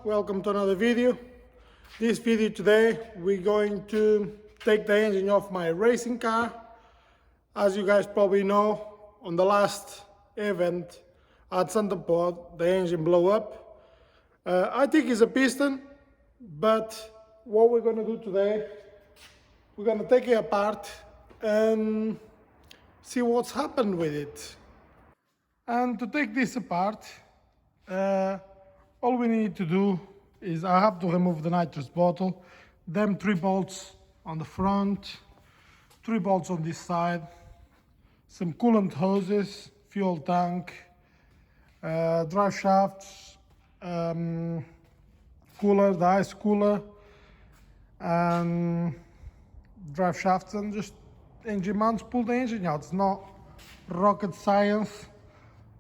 welcome to another video. This video today we're going to take the engine off my racing car. As you guys probably know, on the last event at Santa Pod the engine blew up. I think it's a piston, but what we're going to do today, we're going to take it apart and see what's happened with it. And to take this apart, all we need to do is I have to remove the nitrous bottle, them 3 bolts on the front, 3 bolts on this side, some coolant hoses, fuel tank, drive shafts, cooler, the ice cooler, and drive shafts, and just engine mounts, pull the engine out. It's not rocket science.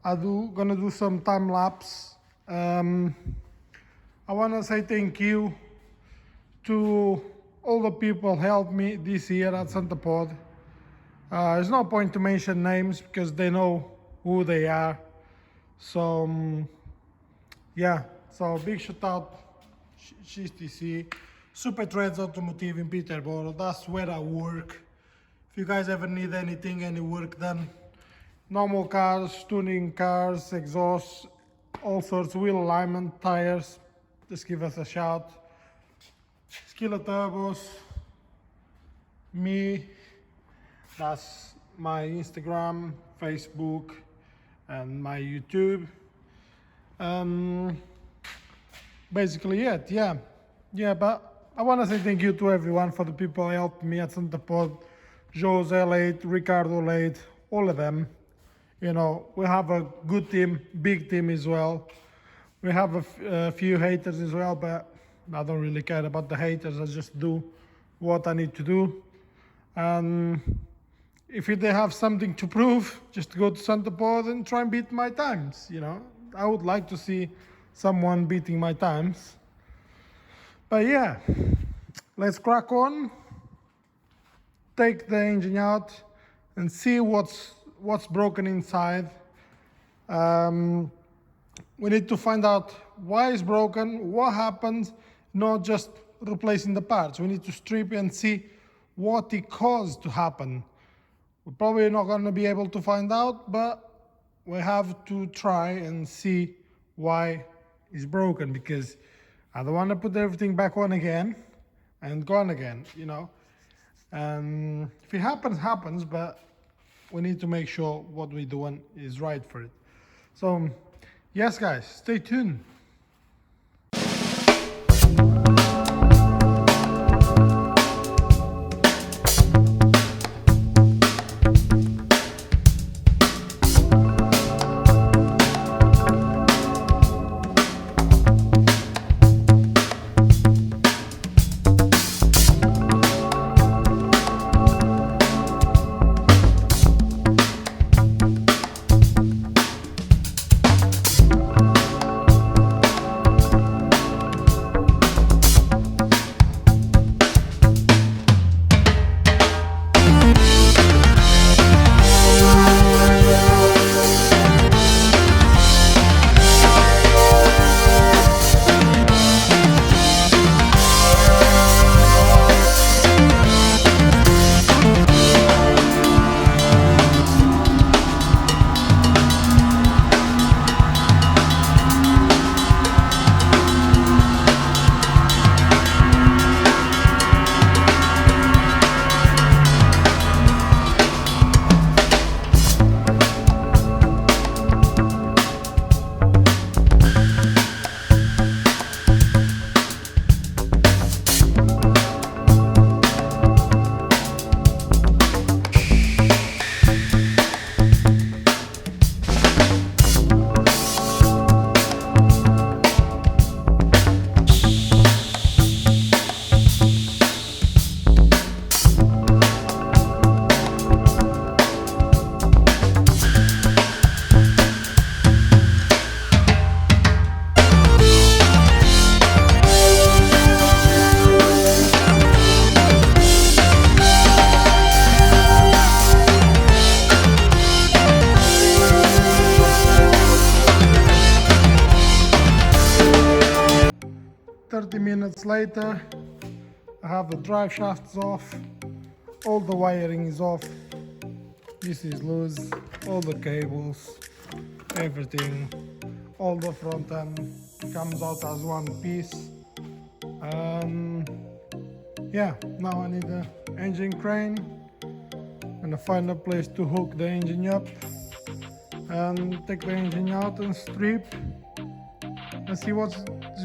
Gonna do some time lapse. I wanna say thank you to all the people who helped me this year at Santa Pod. There's no point to mention names because they know who they are. So yeah, so big shout out CTC, Super Threads Automotive in Peterborough. That's where I work. If you guys ever need anything, any work done, normal cars, tuning cars, exhaust, all sorts, wheel alignment, tires, just give us a shout. Skilla Turbos, me, that's my Instagram, Facebook, and my YouTube. Basically it, yeah, but I want to say thank you to everyone, for the people who helped me at Santa Pod, Jose late, Ricardo late, all of them. You know, we have a good team, big team as well. We have a few haters as well, but I don't really care about the haters. I just do what I need to do. And if they have something to prove, just go to Santa Pod and try and beat my times, you know. I would like to see someone beating my times. But yeah, let's crack on, take the engine out and see what's broken inside. We need to find out why it's broken, what happened, not just replacing the parts. We need to strip and see what it caused to happen. We're probably not going to be able to find out, but we have to try and see why it's broken, because I don't want to put everything back on again and gone again, you know. And if it happens, but we need to make sure what we're doing is right for it. So yes guys, stay tuned. 30 minutes later, I have the drive shafts off, all the wiring is off, this is loose, all the cables, everything, all the front end comes out as one piece. Yeah, now I need the engine crane and find a place to hook the engine up and take the engine out and strip and see what's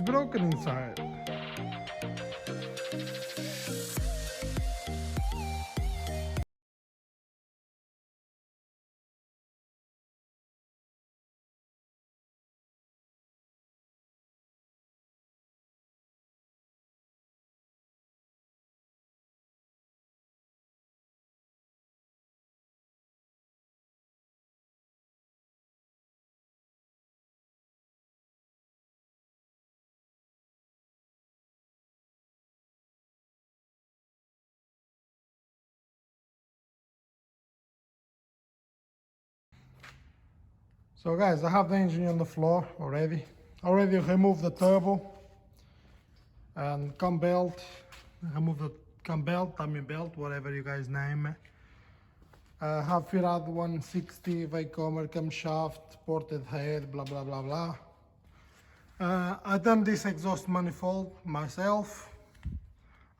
broken inside. So guys, I have the engine on the floor already. I already removed the turbo and cam belt. Remove the cam belt, timing belt, whatever you guys name it. I have fitted 160 Vacomer camshaft, ported head, blah blah blah blah. I done this exhaust manifold myself.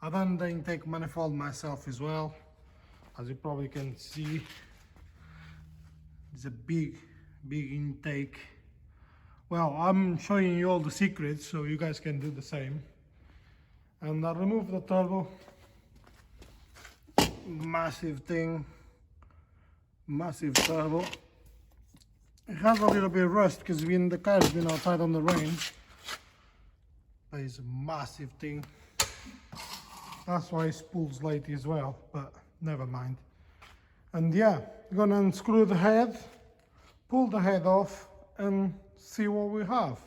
I done the intake manifold myself as well. As you probably can see, it's a big intake. Well, I'm showing you all the secrets so you guys can do the same. And I removed the turbo. Massive thing, massive turbo. It has a little bit of rust because the car's been outside on the rain. But it's a massive thing. That's why it spools late as well, but never mind. And yeah, I'm gonna unscrew the head, pull the head off and see what we have.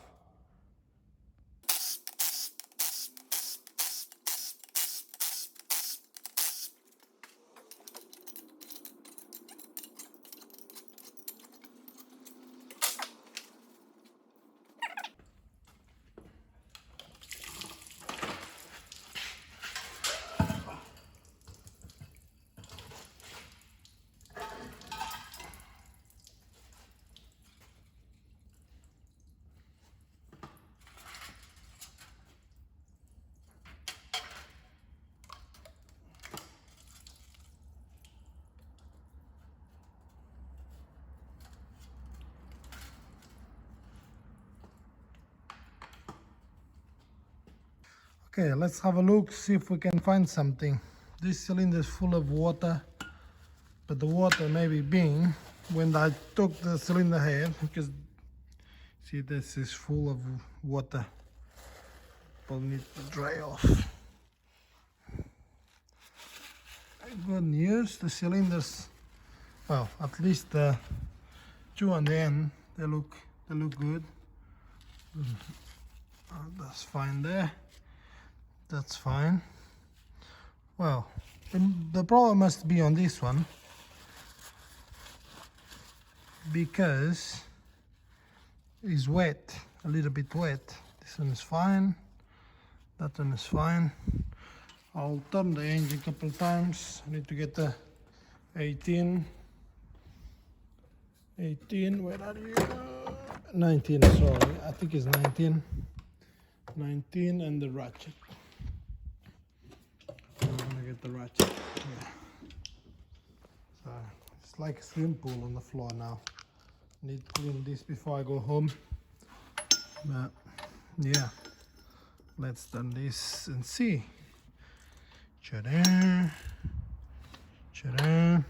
Okay, let's have a look, see if we can find something. This cylinder is full of water, but the water may be being when I took the cylinder head, because see this is full of water. We'll need to dry off. Good news, the cylinders, well, at least the two on the end, they look good. That's fine there. That's fine. Well, the problem must be on this one, because it's wet, a little bit wet. This one is fine, that one is fine. I'll turn the engine a couple times. I need to get the 18, where are you? 19, sorry, I think it's 19 and the ratchet. I'm gonna get the ratchet. Yeah. So it's like a swimming pool on the floor now. Need to clean this before I go home. But yeah, let's turn this and see. Ta-da! Ta-da!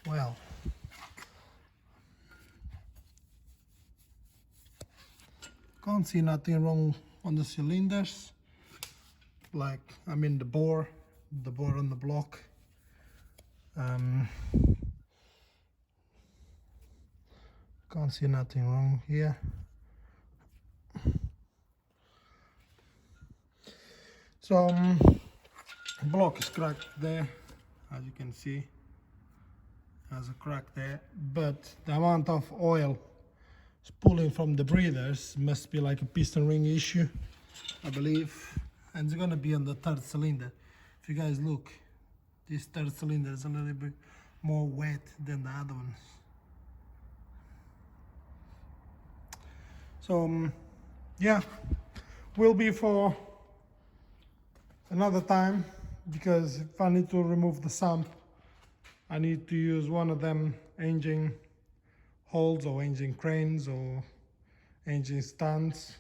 Well, can't see nothing wrong on the cylinders. Like, I mean the bore on the block. Can't see nothing wrong here. So block is cracked there, as you can see. has a crack there, but the amount of oil pulling from the breathers must be like a piston ring issue, I believe, and it's gonna be on the third cylinder. If you guys look, this third cylinder is a little bit more wet than the other ones. So yeah, will be for another time, because if I need to remove the sump, I need to use one of them engine holds or engine cranes or engine stands.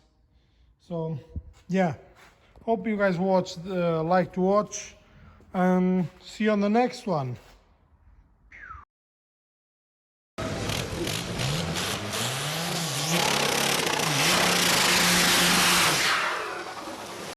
So yeah, hope you guys like to watch, and see you on the next one.